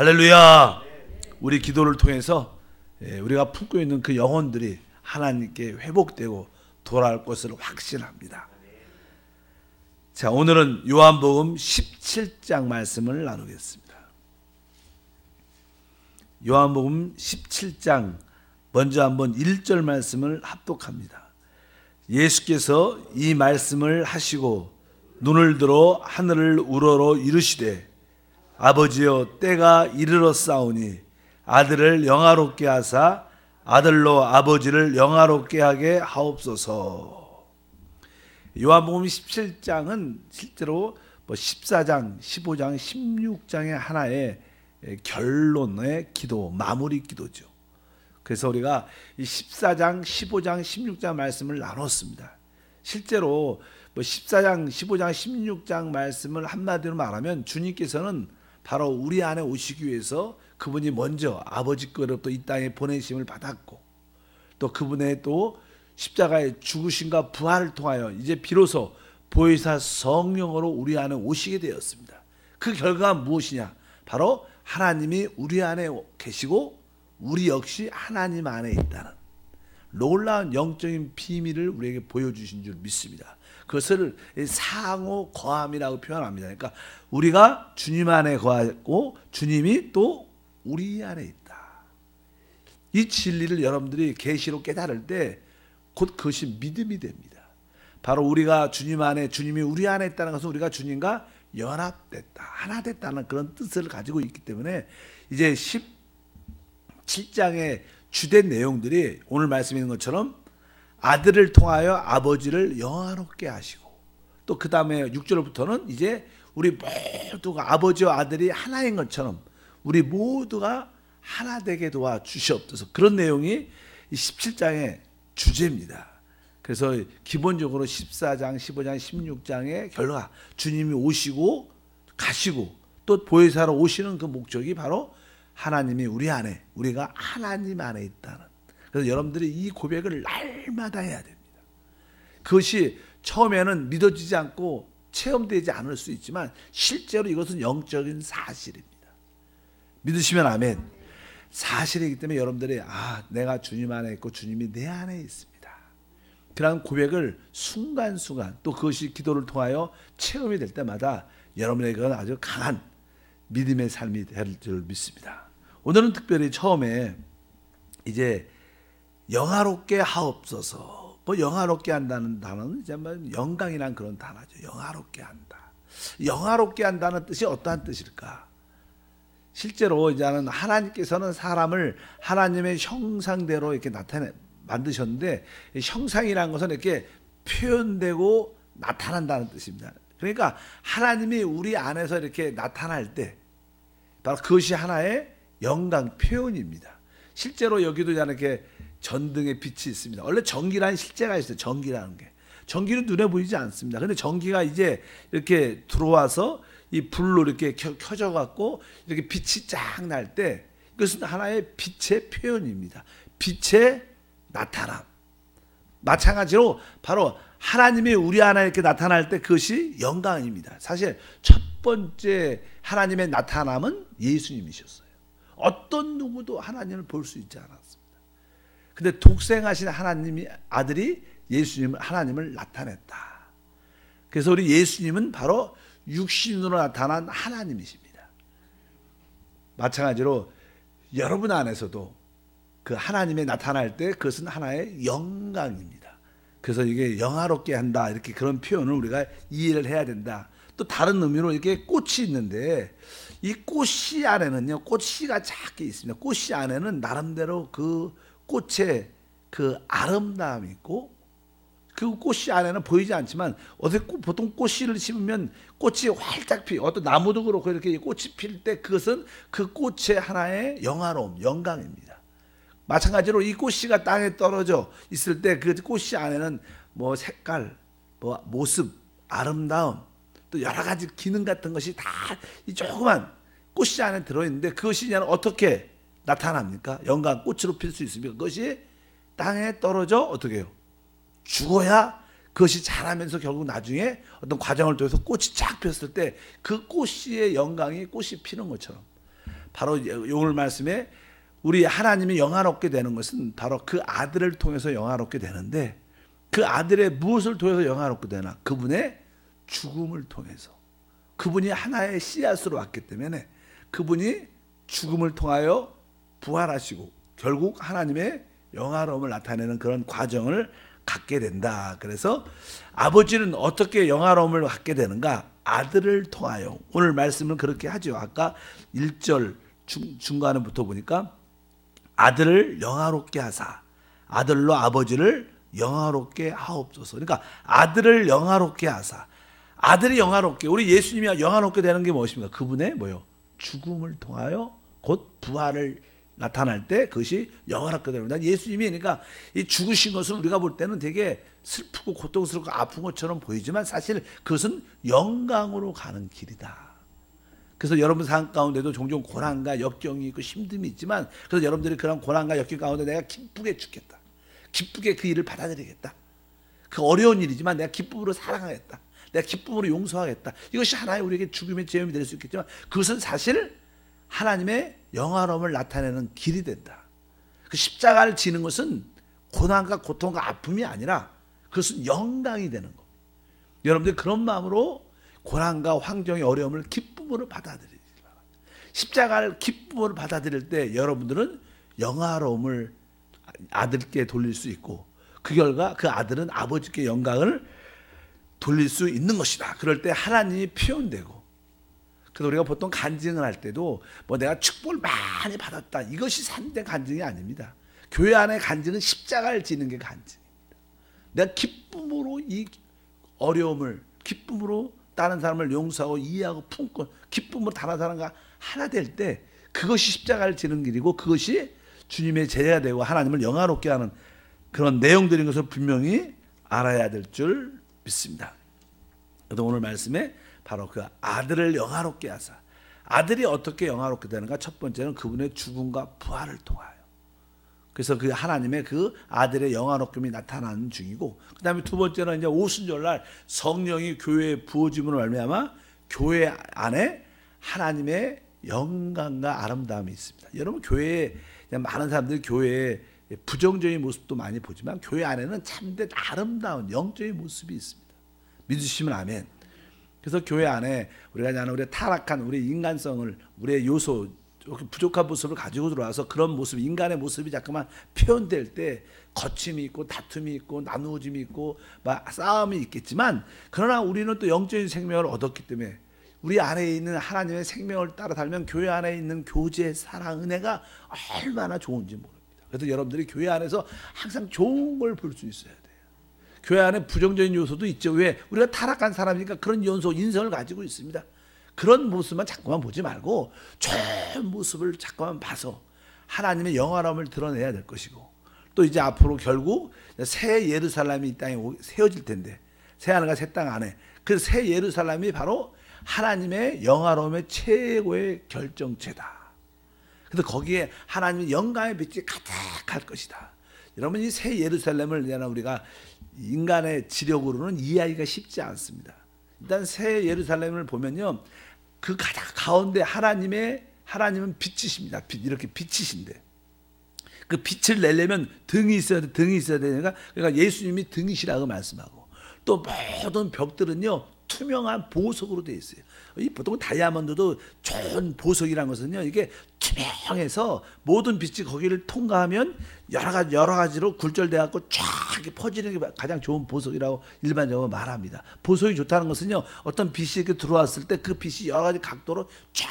할렐루야. 우리 기도를 통해서 우리가 품고 있는 그 영혼들이 하나님께 회복되고 돌아올 것을 확신합니다. 자, 오늘은 요한복음 17장 말씀을 나누겠습니다. 요한복음 17장 먼저 한번 1절 말씀을 합독합니다. 예수께서 이 말씀을 하시고 눈을 들어 하늘을 우러러 이르시되 아버지여 때가 이르렀사오니 아들을 영화롭게 하사 아들로 아버지를 영화롭게 하게 하옵소서. 요한복음 17장은 실제로 14장, 15장, 16장의 하나의 결론의 기도, 마무리 기도죠. 그래서 우리가 이 14장, 15장, 16장 말씀을 나눴습니다. 실제로 14장, 15장, 16장 말씀을 한마디로 말하면 주님께서는 바로 우리 안에 오시기 위해서 그분이 먼저 아버지께로부터 이 땅에 보내심을 받았고, 또 그분의 또 십자가의 죽으심과 부활을 통하여 이제 비로소 보혜사 성령으로 우리 안에 오시게 되었습니다. 그 결과가 무엇이냐? 바로 하나님이 우리 안에 계시고 우리 역시 하나님 안에 있다는 놀라운 영적인 비밀을 우리에게 보여주신 줄 믿습니다. 그것을 상호 거함이라고 표현합니다. 그러니까 우리가 주님 안에 거하고 주님이 또 우리 안에 있다. 이 진리를 여러분들이 계시로 깨달을 때 곧 그것이 믿음이 됩니다. 바로 우리가 주님 안에, 주님이 우리 안에 있다는 것은 우리가 주님과 연합됐다, 하나 됐다는 그런 뜻을 가지고 있기 때문에 이제 17장의 주된 내용들이 오늘 말씀에 있는 것처럼 아들을 통하여 아버지를 영화롭게 하시고, 또 그 다음에 6절부터는 이제 우리 모두가 아버지와 아들이 하나인 것처럼 우리 모두가 하나 되게 도와주시옵소서. 그런 내용이 17장의 주제입니다. 그래서 기본적으로 14장, 15장, 16장의 결과, 주님이 오시고 가시고 또 보혜사로 오시는 그 목적이 바로 하나님이 우리 안에, 우리가 하나님 안에 있다는. 그래서 여러분들이 이 고백을 날마다 해야 됩니다. 그것이 처음에는 믿어지지 않고 체험되지 않을 수 있지만 실제로 이것은 영적인 사실입니다. 믿으시면 아멘. 사실이기 때문에 여러분들이 내가 주님 안에 있고 주님이 내 안에 있습니다. 그런 고백을 순간순간, 또 그것이 기도를 통하여 체험이 될 때마다 여러분에게는 아주 강한 믿음의 삶이 될 줄 믿습니다. 오늘은 특별히 처음에 이제 영화롭게 하옵소서. 영화롭게 한다는 단어는 이제 영광이란 그런 단어죠. 영화롭게 한다. 영화롭게 한다는 뜻이 어떠한 뜻일까? 실제로 이제는 하나님께서는 사람을 하나님의 형상대로 이렇게 만드셨는데, 형상이라는 것은 이렇게 표현되고 나타난다는 뜻입니다. 그러니까 하나님이 우리 안에서 이렇게 나타날 때 바로 그것이 하나의 영광 표현입니다. 실제로 여기도 이렇게 전등의 빛이 있습니다. 원래 전기라는 실제가 있어요. 전기라는 게. 전기는 눈에 보이지 않습니다. 근데 전기가 이제 이렇게 들어와서 이 불로 이렇게 켜져 갖고 이렇게 빛이 쫙 날 때 이것은 하나의 빛의 표현입니다. 빛의 나타남. 마찬가지로 바로 하나님이 우리 안에 이렇게 나타날 때 그것이 영광입니다. 사실 첫 번째 하나님의 나타남은 예수님이셨어요. 어떤 누구도 하나님을 볼 수 있지 않았습니다. 근데 독생하신 하나님이 아들이 예수님을, 하나님을 나타냈다. 그래서 우리 예수님은 바로 육신으로 나타난 하나님이십니다. 마찬가지로 여러분 안에서도 그 하나님이 나타날 때 그것은 하나의 영광입니다. 그래서 이게 영화롭게 한다, 이렇게 그런 표현을 우리가 이해를 해야 된다. 또 다른 의미로 이렇게 꽃이 있는데 이 꽃씨 안에는요, 꽃씨가 작게 있습니다. 꽃씨 안에는 나름대로 그 꽃의 그 아름다움이 있고, 그 꽃씨 안에는 보이지 않지만 보통 꽃씨를 심으면 꽃이 활짝 어떤 나무도 그렇고 이렇게 꽃이 필 때 그것은 그 꽃의 하나의 영화로움, 영광입니다. 마찬가지로 이 꽃씨가 땅에 떨어져 있을 때 그 꽃씨 안에는 색깔, 모습, 아름다움, 또 여러 가지 기능 같은 것이 다 이 조그만 꽃씨 안에 들어있는데 그것이 그냥 어떻게 나타납니까? 영광, 꽃으로 필 수 있습니까? 그것이 땅에 떨어져 어떻게 해요? 죽어야 그것이 자라면서 결국 나중에 어떤 과정을 통해서 꽃이 쫙 폈을 때 그 꽃씨의 영광이 꽃이 피는 것처럼 바로 오늘 말씀에 우리 하나님이 영화롭게 되는 것은 바로 그 아들을 통해서 영화롭게 되는데, 그 아들의 무엇을 통해서 영화롭게 되나? 그분의 죽음을 통해서. 그분이 하나의 씨앗으로 왔기 때문에 그분이 죽음을 통하여 부활하시고 결국 하나님의 영화로움을 나타내는 그런 과정을 갖게 된다. 그래서 아버지는 어떻게 영화로움을 갖게 되는가? 아들을 통하여. 오늘 말씀은 그렇게 하죠. 아까 1절 중간부터 보니까 아들을 영화롭게 하사 아들로 아버지를 영화롭게 하옵소서. 그러니까 아들을 영화롭게 하사, 아들이 영화롭게, 우리 예수님이 영화롭게 되는 게 무엇입니까? 그분의 뭐요? 죽음을 통하여 곧 부활을 나타날 때 그것이 영화롭게 됩니다. 예수님이 그러니까 이 죽으신 것은 우리가 볼 때는 되게 슬프고 고통스럽고 아픈 것처럼 보이지만 사실 그것은 영광으로 가는 길이다. 그래서 여러분 삶 가운데도 종종 고난과 역경이 있고 힘듦이 있지만, 그래서 여러분들이 그런 고난과 역경 가운데 내가 기쁘게 죽겠다, 기쁘게 그 일을 받아들이겠다, 그 어려운 일이지만 내가 기쁨으로 사랑하겠다, 내가 기쁨으로 용서하겠다, 이것이 하나의 우리에게 죽음의 제험이 될 수 있겠지만 그것은 사실 하나님의 영화로움을 나타내는 길이 된다. 그 십자가를 지는 것은 고난과 고통과 아픔이 아니라 그것은 영광이 되는 것. 여러분들 그런 마음으로 고난과 환경의 어려움을 기쁨으로 받아들이지 바랍니다. 십자가를 기쁨으로 받아들일 때 여러분들은 영화로움을 아들께 돌릴 수 있고, 그 결과 그 아들은 아버지께 영광을 돌릴 수 있는 것이다. 그럴 때 하나님이 표현되고, 그래서 우리가 보통 간증을 할 때도 뭐 내가 축복을 많이 받았다, 이것이 참된 간증이 아닙니다. 교회 안의 간증은 십자가를 지는 게 간증입니다. 내가 기쁨으로 이 어려움을, 기쁨으로 다른 사람을 용서하고 이해하고 품고 기쁨으로 다른 사람과 하나 될 때 그것이 십자가를 지는 길이고, 그것이 주님의 제자가 되고 하나님을 영화롭게 하는 그런 내용들인 것을 분명히 알아야 될 줄 믿습니다. 그래서 오늘 말씀에 바로 그 아들을 영화롭게 하사, 아들이 어떻게 영화롭게 되는가? 첫 번째는 그분의 죽음과 부활을 통하여. 그래서 그 하나님의 그 아들의 영화롭음이 나타나는 중이고, 그 다음에 두 번째는 이제 오순절날 성령이 교회에 부어짐으로 말미암아 교회 안에 하나님의 영광과 아름다움이 있습니다. 여러분 교회에 많은 사람들이 교회에 부정적인 모습도 많이 보지만 교회 안에는 참된 아름다운 영적인 모습이 있습니다. 믿으시면 아멘. 그래서 교회 안에 우리가 나는 우리의 타락한 우리 인간성을, 우리의 요소, 부족한 모습을 가지고 들어와서 그런 모습, 인간의 모습이 자꾸만 표현될 때 거침이 있고 다툼이 있고 나누어짐이 있고 막 싸움이 있겠지만, 그러나 우리는 또 영적인 생명을 얻었기 때문에 우리 안에 있는 하나님의 생명을 따라 살면 교회 안에 있는 교제, 사랑, 은혜가 얼마나 좋은지 모릅니다. 그래서 여러분들이 교회 안에서 항상 좋은 걸 볼 수 있어야 돼요. 교회 안에 부정적인 요소도 있죠. 왜? 우리가 타락한 사람이니까 그런 요소, 인성을 가지고 있습니다. 그런 모습만 자꾸만 보지 말고 좋은 모습을 자꾸만 봐서 하나님의 영화로움을 드러내야 될 것이고, 또 이제 앞으로 결국 새 예루살렘이 이 땅에 세워질 텐데, 새 하늘과 새 땅 안에 그 새 예루살렘이 바로 하나님의 영화로움의 최고의 결정체다. 그래서 거기에 하나님의 영광의 빛이 가득할 것이다. 여러분 이 새 예루살렘을 우리가 인간의 지력으로는 이해하기가 쉽지 않습니다. 일단 새 예루살렘을 보면요, 그 가운데 하나님은 빛이십니다. 이렇게 빛이신데 그 빛을 내려면 등이 있어야 돼. 등이 있어야 되니까, 그러니까 예수님이 등이시라고 말씀하고, 또 모든 벽들은요 투명한 보석으로 되어 있어요. 이 보통 다이아몬드도 좋은 보석이라는 것은요, 이게 투명해서 모든 빛이 거기를 통과하면 여러 가지로 굴절돼 갖고 쫙 퍼지는 게 가장 좋은 보석이라고 일반적으로 말합니다. 보석이 좋다는 것은요, 어떤 빛이 이렇게 들어왔을 때 그 빛이 여러 가지 각도로 쫙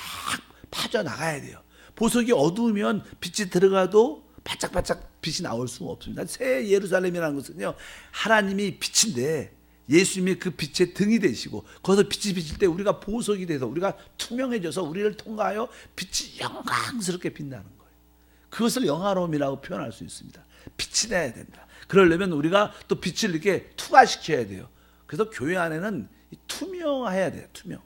파져 나가야 돼요. 보석이 어두우면 빛이 들어가도 바짝바짝 빛이 나올 수가 없습니다. 새 예루살렘이라는 것은요, 하나님이 빛인데 예수님이 그 빛의 등이 되시고, 거기서 빛이 비칠 때 우리가 보석이 돼서 우리가 투명해져서 우리를 통과하여 빛이 영광스럽게 빛나는 거예요. 그것을 영화로움이라고 표현할 수 있습니다. 빛이 나야 된다. 그러려면 우리가 또 빛을 이렇게 투과시켜야 돼요. 그래서 교회 안에는 투명해야 돼요. 투명.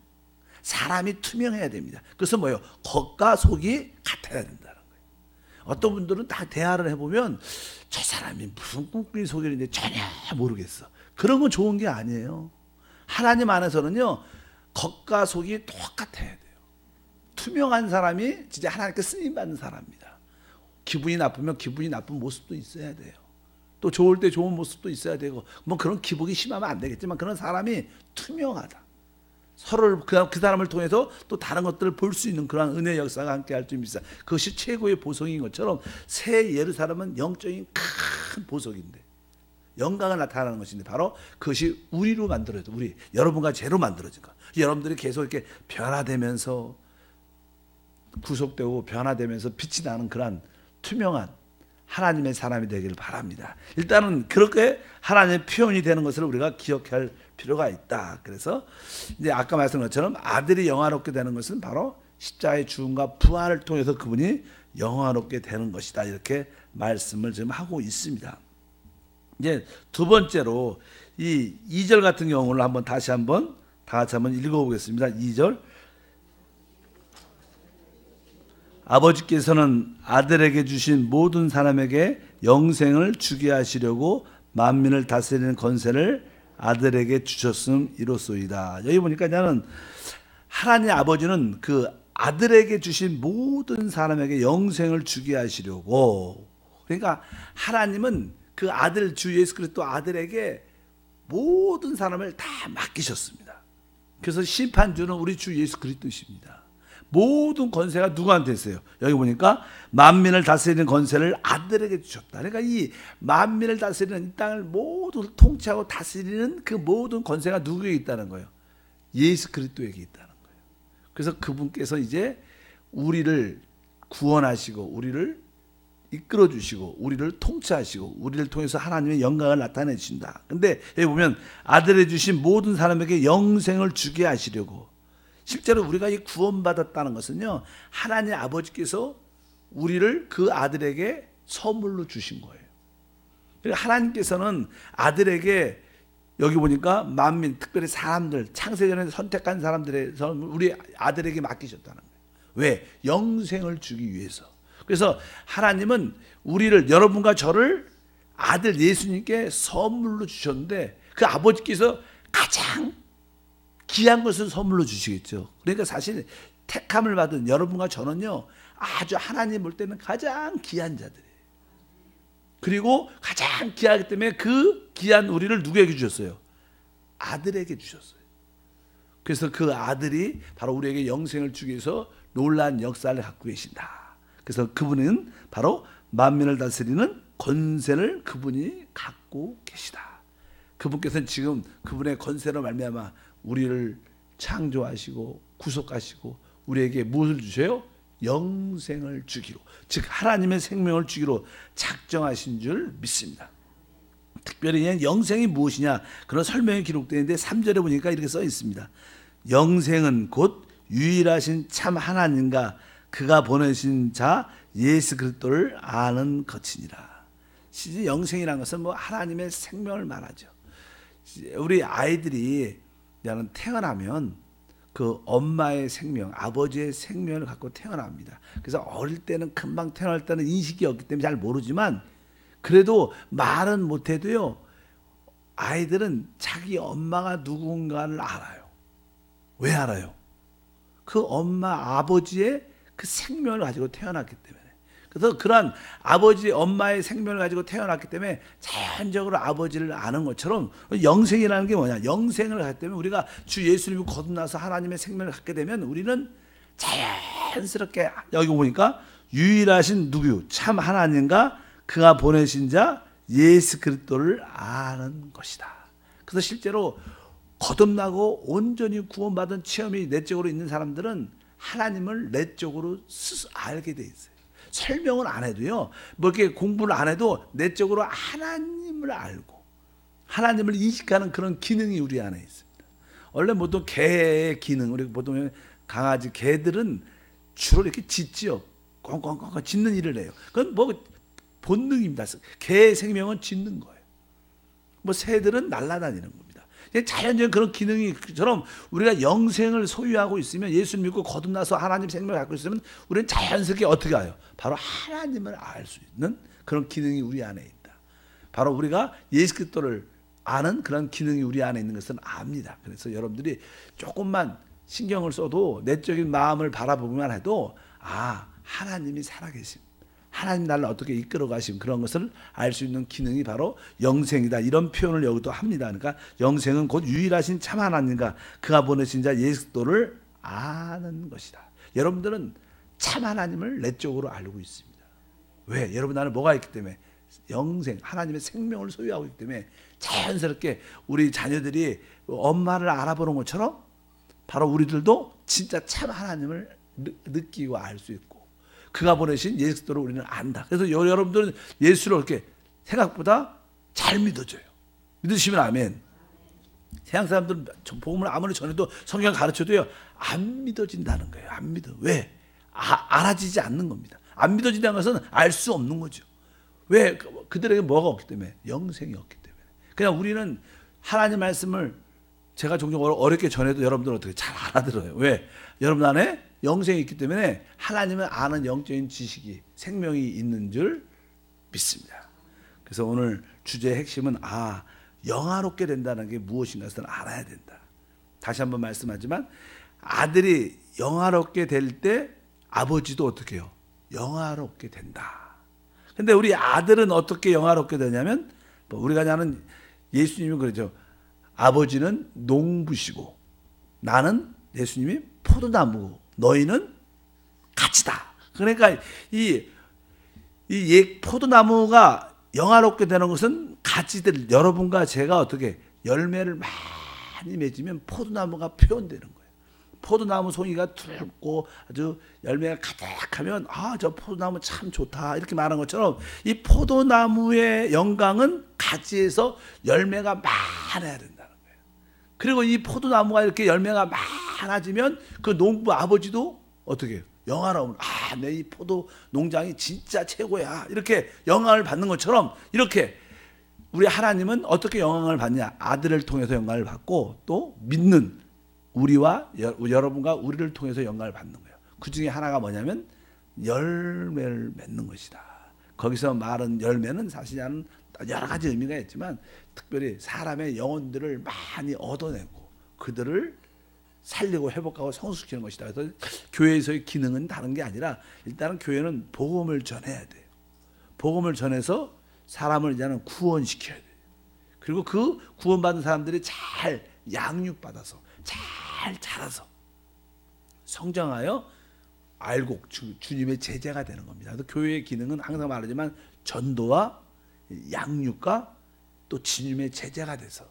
사람이 투명해야 됩니다. 그래서 뭐예요? 겉과 속이 같아야 된다는 거예요. 어떤 분들은 다 대화를 해보면 저 사람이 무슨 꿍꿍이 속이는지 전혀 모르겠어. 그런 건 좋은 게 아니에요. 하나님 안에서는요, 겉과 속이 똑같아야 돼요. 투명한 사람이 진짜 하나님께 쓰임 받는 사람입니다. 기분이 나쁘면 기분이 나쁜 모습도 있어야 돼요. 또 좋을 때 좋은 모습도 있어야 되고, 뭐 그런 기복이 심하면 안 되겠지만 그런 사람이 투명하다. 서로를 그 사람을 통해서 또 다른 것들을 볼 수 있는 그런 은혜 역사가 함께 할 줄 믿습니다. 그것이 최고의 보석인 것처럼 새 예루살렘은 영적인 큰 보석인데, 영광을 나타나는 것인데, 바로 그것이 우리로 만들어져, 우리 여러분과 죄로 만들어진 것. 여러분들이 계속 이렇게 변화되면서 구속되고 변화되면서 빛이 나는 그러한 투명한 하나님의 사람이 되기를 바랍니다. 일단은 그렇게 하나님의 표현이 되는 것을 우리가 기억할 필요가 있다. 그래서 이제 아까 말씀한 것처럼 아들이 영화롭게 되는 것은 바로 십자가의 죽음과 부활을 통해서 그분이 영화롭게 되는 것이다. 이렇게 말씀을 지금 하고 있습니다. 이제 두 번째로 이 2절 같은 경우를 한번 다시 한번 다 같이 한번 읽어보겠습니다. 2절. 아버지께서는 아들에게 주신 모든 사람에게 영생을 주게 하시려고 만민을 다스리는 권세를 아들에게 주셨음 이로소이다. 여기 보니까 나는 하나님 아버지는 그 아들에게 주신 모든 사람에게 영생을 주게 하시려고, 그러니까 하나님은 그 아들 주 예수 그리스도 아들에게 모든 사람을 다 맡기셨습니다. 그래서 심판주는 우리 주 예수 그리스도이십니다. 모든 권세가 누구한테 있어요? 여기 보니까 만민을 다스리는 권세를 아들에게 주셨다. 그러니까 이 만민을 다스리는 이 땅을 모두 통치하고 다스리는 그 모든 권세가 누구에게 있다는 거예요? 예수 그리스도에게 있다는 거예요. 그래서 그분께서 이제 우리를 구원하시고 우리를 이끌어 주시고 우리를 통치하시고 우리를 통해서 하나님의 영광을 나타내 주신다. 근데 여기 보면 아들에 주신 모든 사람에게 영생을 주게 하시려고, 실제로 우리가 이 구원받았다는 것은요, 하나님 아버지께서 우리를 그 아들에게 선물로 주신 거예요. 하나님께서는 아들에게 여기 보니까 만민, 특별히 사람들, 창세전에 선택한 사람들의 우리 아들에게 맡기셨다는 거예요. 왜? 영생을 주기 위해서. 그래서 하나님은 우리를, 여러분과 저를 아들 예수님께 선물로 주셨는데, 그 아버지께서 가장 귀한 것을 선물로 주시겠죠. 그러니까 사실 택함을 받은 여러분과 저는요, 아주 하나님 볼 때는 가장 귀한 자들이에요. 그리고 가장 귀하기 때문에 그 귀한 우리를 누구에게 주셨어요? 아들에게 주셨어요. 그래서 그 아들이 바로 우리에게 영생을 주기 위해서 놀라운 역사를 갖고 계신다. 그래서 그분은 바로 만민을 다스리는 권세를 그분이 갖고 계시다. 그분께서는 지금 그분의 권세로 말미암아 우리를 창조하시고 구속하시고 우리에게 무엇을 주셔요? 영생을 주기로, 즉 하나님의 생명을 주기로 작정하신 줄 믿습니다. 특별히 영생이 무엇이냐, 그런 설명이 기록되어 있는데 3절에 보니까 이렇게 써 있습니다. 영생은 곧 유일하신 참 하나님과 그가 보내신 자 예수 그리스도를 아는 것이니라. 실제 영생이라는 것은 뭐 하나님의 생명을 말하죠. 우리 아이들이 태어나면 그 엄마의 생명, 아버지의 생명을 갖고 태어납니다. 그래서 어릴 때는, 금방 태어날 때는 인식이 없기 때문에 잘 모르지만, 그래도 말은 못해도요, 아이들은 자기 엄마가 누군가를 알아요. 왜 알아요? 그 엄마, 아버지의 그 생명을 가지고 태어났기 때문에. 그래서 그러한 아버지, 엄마의 생명을 가지고 태어났기 때문에 자연적으로 아버지를 아는 것처럼, 영생이라는 게 뭐냐? 영생을 갖기 때문에 우리가 주 예수님을 거듭나서 하나님의 생명을 갖게 되면 우리는 자연스럽게, 여기 보니까 유일하신 누구요? 참 하나님과 그가 보내신 자 예수 그리스도를 아는 것이다. 그래서 실제로 거듭나고 온전히 구원받은 체험이 내적으로 있는 사람들은 하나님을 내적으로 스스로 알게 돼 있어요. 설명을 안 해도요, 뭐 이렇게 공부를 안 해도 내적으로 하나님을 알고 하나님을 인식하는 그런 기능이 우리 안에 있습니다. 원래 보통 개의 기능, 우리 보통 강아지, 개들은 주로 이렇게 짖지요. 꽝꽝꽝꽝 짖는 일을 해요. 그건 뭐 본능입니다. 개의 생명은 짖는 거예요. 뭐 새들은 날아다니는 겁니다. 자연적인 그런 기능이처럼 우리가 영생을 소유하고 있으면, 예수 믿고 거듭나서 하나님 생명을 갖고 있으면 우리는 자연스럽게 어떻게 해요? 바로 하나님을 알 수 있는 그런 기능이 우리 안에 있다. 바로 우리가 예수 그리스도를 아는 그런 기능이 우리 안에 있는 것은 압니다. 그래서 여러분들이 조금만 신경을 써도 내적인 마음을 바라보기만 해도 하나님이 살아계심, 하나님 나를 어떻게 이끌어 가심, 그런 것을 알 수 있는 기능이 바로 영생이다. 이런 표현을 여기도 합니다. 그러니까 영생은 곧 유일하신 참 하나님과 그가 보내신 자 예수 그리스도를 아는 것이다. 여러분들은 참 하나님을 내적으로 알고 있습니다. 왜? 여러분 안에 뭐가 있기 때문에? 영생, 하나님의 생명을 소유하고 있기 때문에 자연스럽게 우리 자녀들이 엄마를 알아보는 것처럼 바로 우리들도 진짜 참 하나님을 느끼고 알 수 있고 그가 보내신 예수 그리스도를 우리는 안다. 그래서 여러분들은 예수를 이렇게 생각보다 잘 믿어줘요. 믿으시면 아멘. 세상 사람들은 복음을 아무리 전해도 성경 가르쳐도요 안 믿어진다는 거예요. 안 믿어. 왜? 알아지지 않는 겁니다. 안 믿어진다는 것은 알 수 없는 거죠. 왜? 그들에게 뭐가 없기 때문에? 영생이 없기 때문에. 그냥 우리는 하나님 말씀을 제가 종종 어렵게 전해도 여러분들은 어떻게 잘 알아들어요. 왜? 여러분 안에 영생이 있기 때문에 하나님을 아는 영적인 지식이, 생명이 있는 줄 믿습니다. 그래서 오늘 주제의 핵심은 영화롭게 된다는 게 무엇인가 것을 알아야 된다. 다시 한번 말씀하지만 아들이 영화롭게 될 때 아버지도 어떻게 해요? 영화롭게 된다. 근데 우리 아들은 어떻게 영화롭게 되냐면 우리가 아는 예수님이 그러죠. 아버지는 농부시고 나는 예수님이 포도나무고 너희는 가지다. 그러니까 이 포도나무가 영화롭게 되는 것은 가지들, 여러분과 제가 어떻게 열매를 많이 맺으면 포도나무가 표현되는 거예요. 포도나무 송이가 굵고 아주 열매가 가득하면 저 포도나무 참 좋다 이렇게 말한 것처럼 이 포도나무의 영광은 가지에서 열매가 많아야 된다는 거예요. 그리고 이 포도나무가 이렇게 열매가 많아지면 그 농부 아버지도 어떻게 해요? 영화로운 내 이 포도 농장이 진짜 최고야 이렇게 영광을 받는 것처럼 이렇게 우리 하나님은 어떻게 영광을 받냐? 아들을 통해서 영광을 받고 또 믿는 우리와 여러분과 우리를 통해서 영광을 받는 거예요. 그 중에 하나가 뭐냐면 열매를 맺는 것이다. 거기서 말한 열매는 사실 여러 가지 의미가 있지만 특별히 사람의 영혼들을 많이 얻어내고 그들을 살리고 회복하고 성숙시키는 것이다. 그래서 교회에서의 기능은 다른 게 아니라 일단은 교회는 복음을 전해야 돼요. 복음을 전해서 사람을 이제는 구원시켜야 돼요. 그리고 그 구원받은 사람들이 잘 양육받아서 잘 자라서 성장하여 알고 주님의 제자가 되는 겁니다. 그래서 교회의 기능은 항상 말하지만 전도와 양육과 또 주님의 제자가 돼서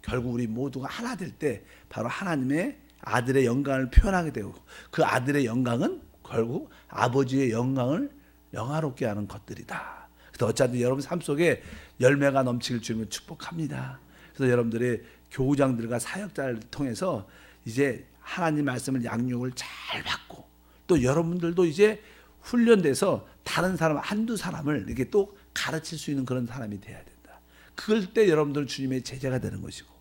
결국 우리 모두가 하나 될 때 바로 하나님의 아들의 영광을 표현하게 되고 그 아들의 영광은 결국 아버지의 영광을 영화롭게 하는 것들이다. 그래서 어쨌든 여러분 삶 속에 열매가 넘치길 주님을 축복합니다. 그래서 여러분들이 교우장들과 사역자를 통해서 이제 하나님 말씀을 양육을 잘 받고 또 여러분들도 이제 훈련돼서 다른 사람 한두 사람을 이렇게 또 가르칠 수 있는 그런 사람이 돼야 된다. 그럴 때 여러분들은 주님의 제자가 되는 것이고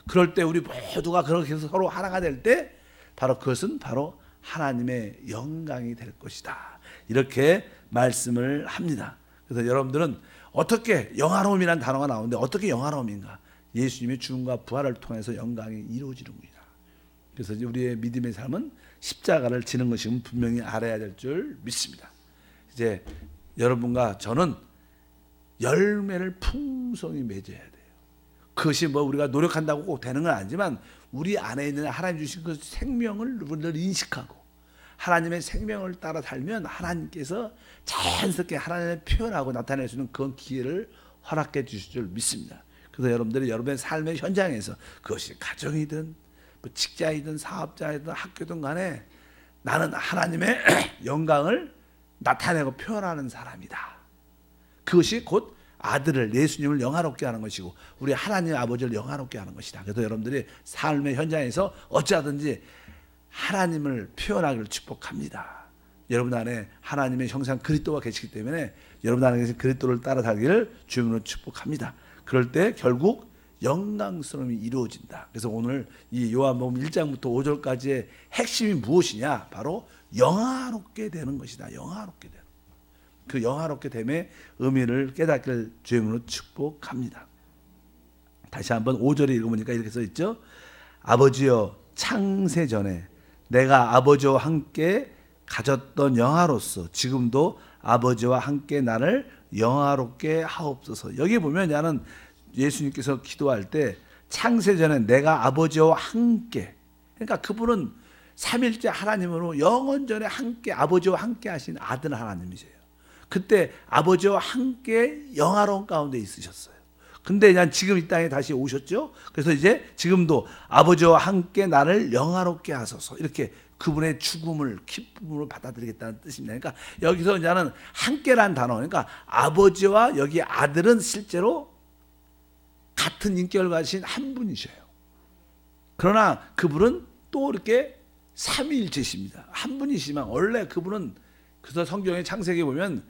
그럴 때 우리 모두가 그렇게 해서 서로 하나가 될 때 바로 그것은 바로 하나님의 영광이 될 것이다. 이렇게 말씀을 합니다. 그래서 여러분들은 어떻게 영화로움이라는 단어가 나오는데 어떻게 영화로움인가? 예수님의 죽음과 부활을 통해서 영광이 이루어지는 겁니다. 그래서 우리의 믿음의 삶은 십자가를 지는 것임을 분명히 알아야 될 줄 믿습니다. 이제 여러분과 저는 열매를 풍성히 맺어야 돼요. 그것이 우리가 노력한다고 꼭 되는 건 아니지만 우리 안에 있는 하나님 주신 그 생명을 늘 인식하고 하나님의 생명을 따라 살면 하나님께서 자연스럽게 하나님을 표현하고 나타낼 수 있는 그런 기회를 허락해 주실 줄 믿습니다. 그래서 여러분들이 여러분의 삶의 현장에서 그것이 가정이든 직장이든 사업자이든 학교든 간에 나는 하나님의 영광을 나타내고 표현하는 사람이다. 그것이 곧 아들을 예수님을 영화롭게 하는 것이고 우리 하나님 아버지를 영화롭게 하는 것이다. 그래서 여러분들이 삶의 현장에서 어찌하든지 하나님을 표현하기를 축복합니다. 여러분 안에 하나님의 형상 그리스도가 계시기 때문에 여러분 안에 계신 그리스도를 따라 살기를 주님으로 축복합니다. 그럴 때 결국 영광스러움이 이루어진다. 그래서 오늘 이 요한복음 1장부터 5절까지의 핵심이 무엇이냐? 바로 영화롭게 되는 것이다. 영화롭게 되는. 그 영화롭게 됨의 의미를 깨닫기를 주님으로 축복합니다. 다시 한번 5절에 읽어보니까 이렇게 써 있죠. 아버지여 창세 전에 내가 아버지와 함께 가졌던 영화로서 지금도 아버지와 함께 나를 영화롭게 하옵소서. 여기 보면 나는 예수님께서 기도할 때 창세 전에 내가 아버지와 함께, 그러니까 그분은 삼일째 하나님으로 영원전에 함께 아버지와 함께 하신 아들 하나님이세요. 그때 아버지와 함께 영화로운 가운데 있으셨어요. 근데 그냥 지금 이 땅에 다시 오셨죠. 그래서 이제 지금도 아버지와 함께 나를 영화롭게 하소서, 이렇게 그분의 죽음을 기쁨으로 받아들이겠다는 뜻입니다. 그러니까 여기서 이제는 함께란 단어, 그러니까 아버지와 여기 아들은 실제로 같은 인격을 가진 한 분이셔요. 그러나 그분은 또 이렇게 삼위일체십니다. 한 분이시지만 원래 그분은, 그래서 성경의 창세기에 보면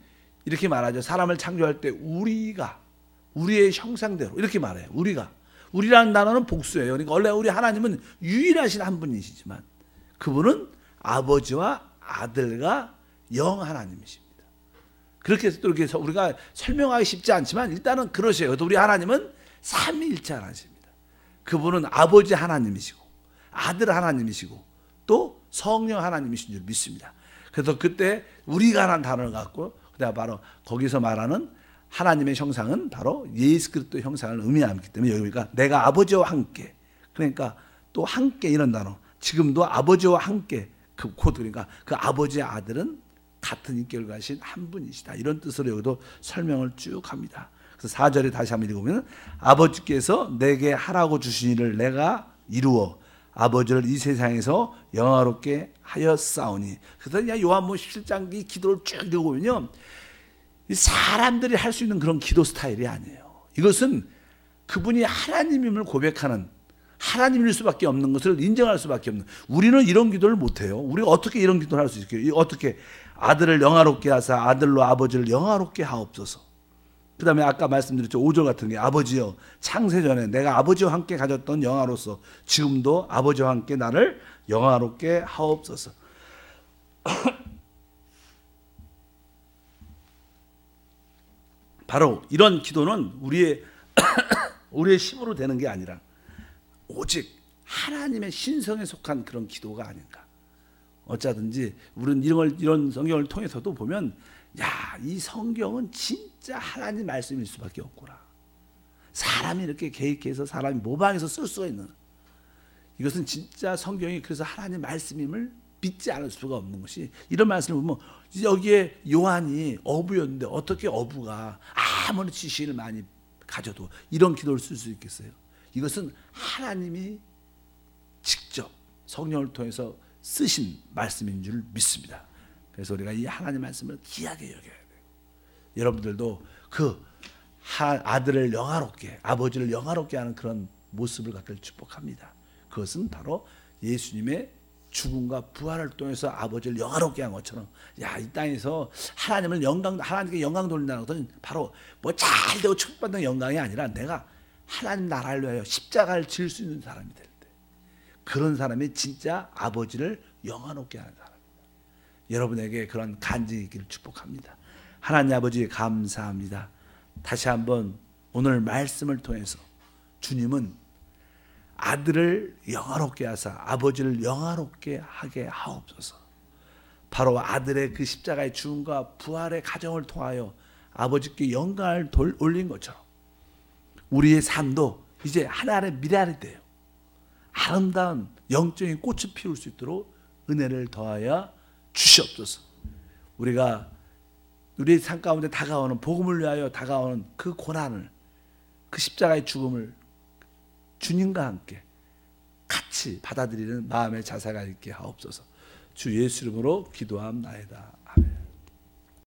이렇게 말하죠. 사람을 창조할 때 우리가, 우리의 형상대로, 이렇게 말해요. 우리라는 단어는 복수예요. 그러니까 원래 우리 하나님은 유일하신 한 분이시지만 그분은 아버지와 아들과 영 하나님이십니다. 그렇게 해서 또 이렇게 해서 우리가 설명하기 쉽지 않지만 일단은 그러셔요. 그래도 우리 하나님은 삼위일체 하나님이십니다. 그분은 아버지 하나님이시고 아들 하나님이시고 또 성령 하나님이신 줄 믿습니다. 그래서 그때 우리가라는 단어를 갖고, 그다음 바로 거기서 말하는 하나님의 형상은 바로 예수 그리스도 형상을 의미하기 때문에 여기 보니까 내가 아버지와 함께, 그러니까 또 함께 이런 단어, 지금도 아버지와 함께, 그 코드, 그러니까 그 아버지의 아들은 같은 인격을 가진 한 분이시다, 이런 뜻으로 여기도 설명을 쭉 합니다. 그래서 4절에 다시 한번 읽어보면 아버지께서 내게 하라고 주신 일을 내가 이루어 아버지를 이 세상에서 영화롭게 하였사오니. 그래서 그냥 요한복음 17장 이 기도를 쭉 읽어보면요, 사람들이 할 수 있는 그런 기도 스타일이 아니에요. 이것은 그분이 하나님임을 고백하는, 하나님일 수밖에 없는 것을 인정할 수밖에 없는, 우리는 이런 기도를 못해요. 우리가 어떻게 이런 기도를 할 수 있을까요? 어떻게 아들을 영화롭게 하사 아들로 아버지를 영화롭게 하옵소서. 그 다음에 아까 말씀드렸죠. 5절 같은 게 아버지여 창세전에 내가 아버지와 함께 가졌던 영화로서 지금도 아버지와 함께 나를 영화롭게 하옵소서. 바로 이런 기도는 우리의 힘으로 되는 게 아니라 오직 하나님의 신성에 속한 그런 기도가 아닌가. 어쩌든지 우리는 이런 성경을 통해서도 보면, 야, 이 성경은 진짜 하나님 말씀일 수밖에 없구나. 사람이 이렇게 계획해서 사람이 모방해서 쓸 수가 있는, 이것은 진짜 성경이 그래서 하나님 말씀임을 믿지 않을 수가 없는 것이, 이런 말씀을 보면 여기에 요한이 어부였는데 어떻게 어부가 아무리 지식을 많이 가져도 이런 기도를 쓸 수 있겠어요? 이것은 하나님이 직접 성령을 통해서 쓰신 말씀인 줄 믿습니다. 그래서 우리가 이 하나님 말씀을 귀하게 여겨야 돼요. 여러분들도 그 아들을 영화롭게, 아버지를 영화롭게 하는 그런 모습을 갖기를 축복합니다. 그것은 바로 예수님의 죽음과 부활을 통해서 아버지를 영화롭게 한 것처럼, 야, 이 땅에서 하나님께 영광 돌린다는 것은 바로 뭐 잘되고 축복받는 영광이 아니라 내가 하나님 나라를 위하여 십자가를 질 수 있는 사람이 될 때, 그런 사람이 진짜 아버지를 영화롭게 하는 사람입니다. 여러분에게 그런 간증이 있기를 축복합니다. 하나님 아버지 감사합니다. 다시 한번 오늘 말씀을 통해서 주님은 아들을 영화롭게 하사 아버지를 영화롭게 하게 하옵소서. 바로 아들의 그 십자가의 죽음과 부활의 가정을 통하여 아버지께 영광을 올린 것처럼 우리의 삶도 이제 하나의 미랄이 돼요. 아름다운 영적인 꽃을 피울 수 있도록 은혜를 더하여 주시옵소서. 우리가 우리의 삶 가운데 다가오는, 복음을 위하여 다가오는 그 고난을, 그 십자가의 죽음을 주님과 함께 같이 받아들이는 마음의 자세가 있게 하옵소서. 주 예수 이름으로 기도함나이다.